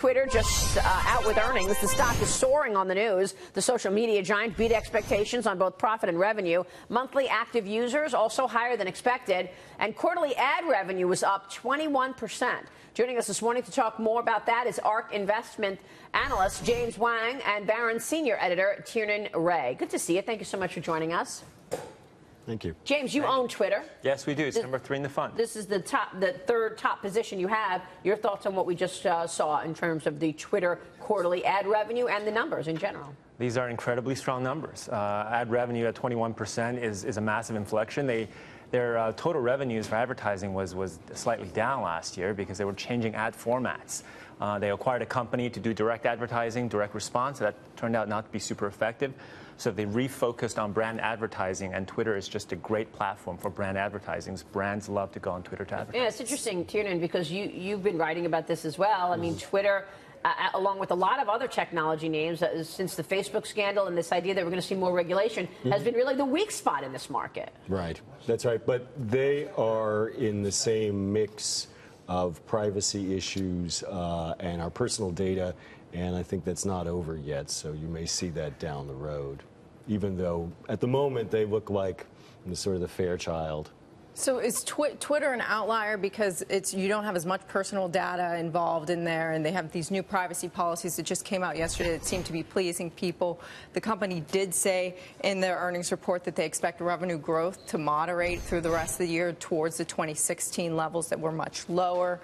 Twitter just out with earnings. The stock is soaring on the news. The social media giant beat expectations on both profit and revenue. Monthly active users also higher than expected. And quarterly ad revenue was up 21%. Joining us this morning to talk more about that is ARK investment analyst James Wang and Barron's senior editor Tiernan Ray. Good to see you. Thank you so much for joining us. Thank you. James, you own Twitter. Yes, we do. It's number 3 in the fund. This is the third top position you have. Your thoughts on what we just saw in terms of the Twitter quarterly ad revenue and the numbers in general? These are incredibly strong numbers. Ad revenue at 21% is a massive inflection. Their total revenues for advertising was slightly down last year because they were changing ad formats. They acquired a company to do direct advertising, direct response. That turned out not to be super effective. So they refocused on brand advertising, and Twitter is just a great platform for brand advertising. Brands love to go on Twitter to advertise. Yeah, it's interesting, Tiernan, because you've been writing about this as well. I mean, Twitter, along with a lot of other technology names, since the Facebook scandal and this idea that we're going to see more regulation, has been really the weak spot in this market. Right. That's right. But they are in the same mix of privacy issues and our personal data, and I think that's not over yet, so you may see that down the road, even though at the moment they look like the sort of the Fairchild. So is Twitter an outlier because you don't have as much personal data involved in there, and they have these new privacy policies that just came out yesterday that seem to be pleasing people? The company did say in their earnings report that they expect revenue growth to moderate through the rest of the year towards the 2016 levels that were much lower.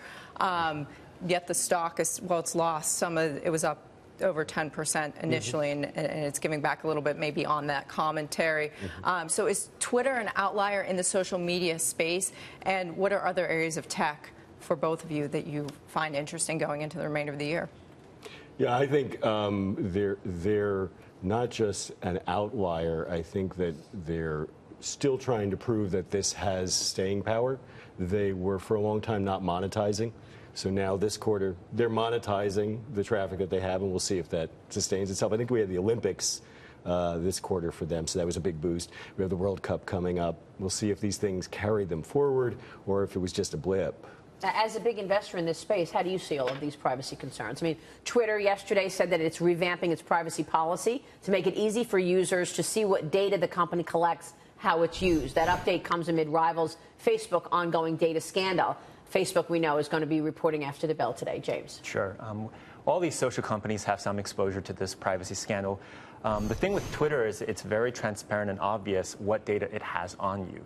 Yet the stock is, well, it's lost some of it was up over 10% initially, and it's giving back a little bit maybe on that commentary. So is Twitter an outlier in the social media space, and what are other areas of tech for both of you that you find interesting going into the remainder of the year? Yeah, I think they're not just an outlier. I think that they're still trying to prove that this has staying power. They were for a long time not monetizing. So now this quarter, they're monetizing the traffic that they have, and we'll see if that sustains itself. I think we had the Olympics this quarter for them, so that was a big boost. We have the World Cup coming up. We'll see if these things carried them forward or if it was just a blip. As a big investor in this space, how do you see all of these privacy concerns? I mean, Twitter yesterday said that it's revamping its privacy policy to make it easy for users to see what data the company collects, how it's used. That update comes amid rivals Facebook ongoing data scandal. Facebook, we know, is going to be reporting after the bell today. James. Sure. All these social companies have some exposure to this privacy scandal. The thing with Twitter is it's very transparent and obvious what data it has on you.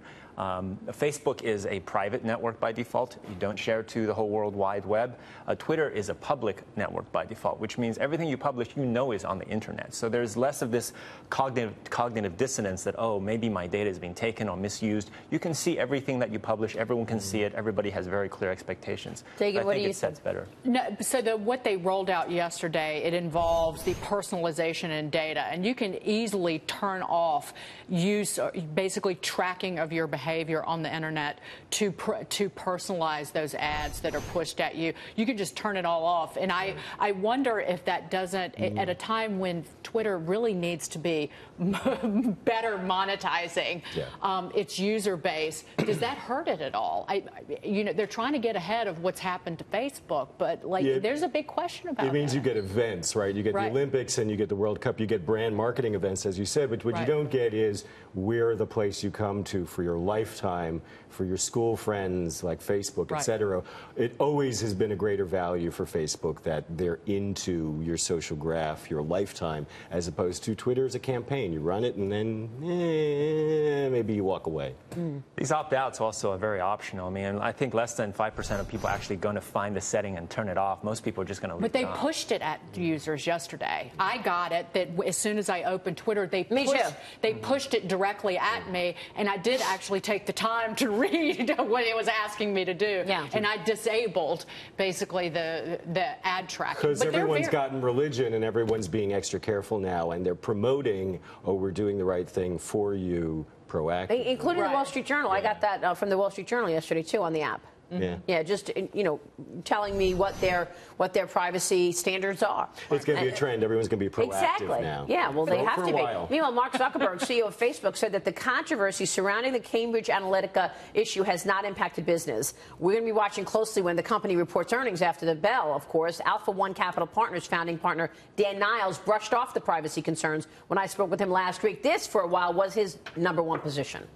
Facebook is a private network by default. You don't share to the whole World Wide Web. Twitter is a public network by default, which means everything you publish, you know, is on the internet. So there's less of this cognitive dissonance that, oh, maybe my data is being taken or misused. You can see everything that you publish. Everyone can see it. Everybody has very clear expectations. Dagan, what do you think it sets better? No, so what they rolled out yesterday, it involves the personalization in data, and you can easily turn off basically tracking of your behavior on the internet to personalize those ads that are pushed at you. You can just turn it all off. And I wonder if that doesn't, at a time when Twitter really needs to be better monetizing its user base, does that hurt it at all? They're trying to get ahead of what's happened to Facebook, but there's a big question about it. It means you get events, right? You get the Olympics and you get the World Cup. You get brand marketing events, as you said, but what you don't get is we're the place you come to for your lifetime, for your school friends like Facebook, etc. It always has been a greater value for Facebook that they're into your social graph, your lifetime, as opposed to Twitter as a campaign. You run it and then maybe you walk away. These opt-outs also are very optional. I mean, I think less than 5% of people are actually going to find the setting and turn it off. Most people are just going to leave it on. But they pushed it at users yesterday. I got it that as soon as I opened Twitter, they pushed it directly at me, and I did actually take the time to read what it was asking me to do. And I disabled basically the ad tracking. Because everyone's gotten religion and everyone's being extra careful now, and they're promoting, oh, we're doing the right thing for you proactively. Including the Wall Street Journal. I got that from the Wall Street Journal yesterday, too, on the app. Yeah, just telling me what their privacy standards are. It's going to be a trend. Everyone's going to be proactive now. Yeah, well, they have to be. While. Meanwhile, Mark Zuckerberg, CEO of Facebook, said that the controversy surrounding the Cambridge Analytica issue has not impacted business. We're going to be watching closely when the company reports earnings after the bell, of course. Alpha One Capital Partners founding partner Dan Niles brushed off the privacy concerns when I spoke with him last week. This, for a while, was his #1 position.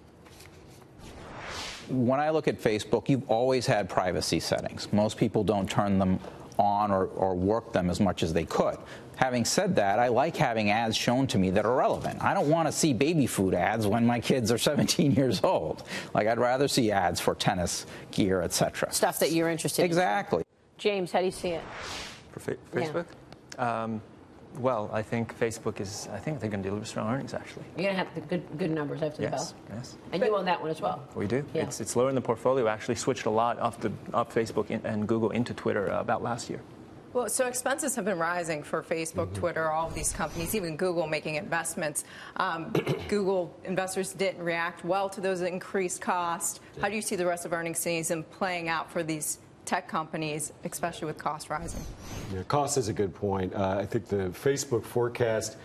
When I look at Facebook, you've always had privacy settings. Most people don't turn them on or work them as much as they could. Having said that, I like having ads shown to me that are relevant. I don't want to see baby food ads when my kids are 17 years old. Like, I'd rather see ads for tennis gear, etc. Stuff that you're interested in. Exactly. James, how do you see it? For Facebook? Yeah. Well, I think Facebook is, I think they're going to deliver strong earnings, actually. You're going to have the good numbers after the bell? Yes. And you own that one as well? We do. Yeah. It's lower in the portfolio. Actually switched a lot off Facebook and Google into Twitter about last year. Well, so expenses have been rising for Facebook, Twitter, all of these companies, even Google making investments. Google investors didn't react well to those increased costs. How do you see the rest of earnings season playing out for these tech companies, especially with costs rising? Yeah, cost is a good point. I think the Facebook forecast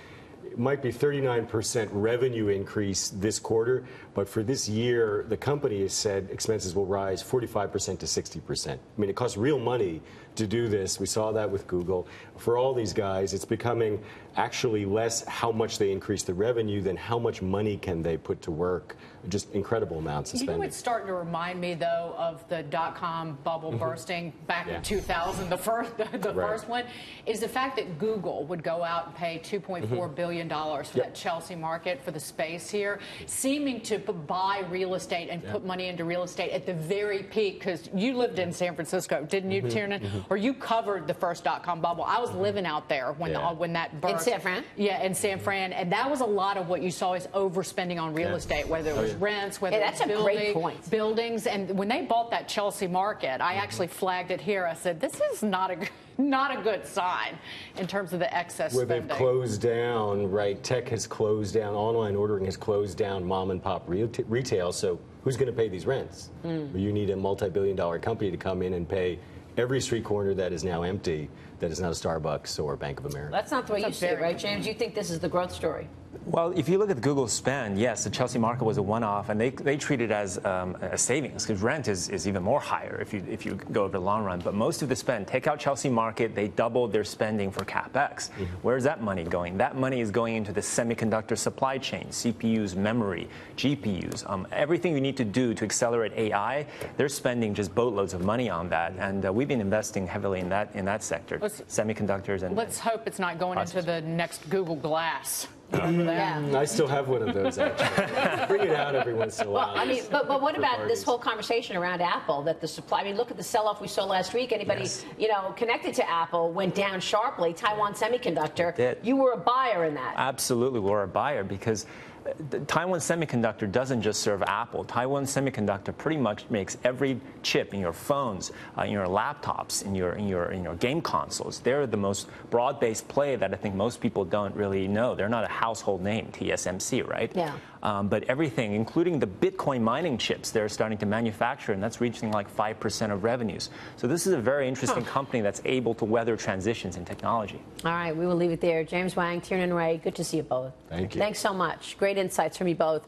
might be 39% revenue increase this quarter, but for this year, the company has said expenses will rise 45% to 60%. I mean, it costs real money to do this. We saw that with Google. For all these guys, it's becoming actually less how much they increase the revenue than how much money can they put to work. Just incredible amounts of spending. You know, it's starting to remind me, though, of the dot-com bubble bursting back in 2000. The first one is the fact that Google would go out and pay $2.4 billion for that Chelsea market for the space here, seeming to buy real estate and put money into real estate at the very peak. Because you lived in San Francisco, didn't you, Tiernan? Or you covered the first dot-com bubble. I was living out there when that burst. In San Fran? Yeah, in San Fran. And that was a lot of what you saw is overspending on real estate, whether it was rents, whether that's it was a great point. buildings. And when they bought that Chelsea market, I actually flagged it here. I said, this is not a good sign in terms of the excess spending. They've closed down, right? Tech has closed down, online ordering has closed down mom and pop retail. So who's going to pay these rents? You need a multi-billion-dollar company to come in and pay every street corner that is now empty, that is not a Starbucks or Bank of America. That's not the way you see it, right, James? You think this is the growth story? Well, if you look at Google's spend, yes, the Chelsea market was a one-off, and they treat it as a savings, because rent is even more higher if you go over the long run. But most of the spend, take out Chelsea market, they doubled their spending for CapEx. Where's that money going? That money is going into the semiconductor supply chain, CPUs, memory, GPUs, everything you need to do to accelerate AI. They're spending just boatloads of money on that, and we've been investing heavily in that sector, semiconductors and. Let's hope it's not going into the next Google Glass. I still have one of those, actually. Bring it out every once in a while. Well, I mean, but what about this whole conversation around Apple, that the supply, I mean, look at the sell-off we saw last week. Anybody, connected to Apple went down sharply. Taiwan Semiconductor, you were a buyer in that. Absolutely, we're a buyer because Taiwan Semiconductor doesn't just serve Apple. Taiwan Semiconductor pretty much makes every chip in your phones, in your laptops, in your game consoles. They're the most broad-based play that I think most people don't really know. They're not a household name, TSMC, right? Yeah. But everything, including the Bitcoin mining chips, they're starting to manufacture, and that's reaching like 5% of revenues. So this is a very interesting company that's able to weather transitions in technology. All right, we will leave it there. James Wang, Tiernan Ray, good to see you both. Thank you. Thanks so much. Great insights from you both.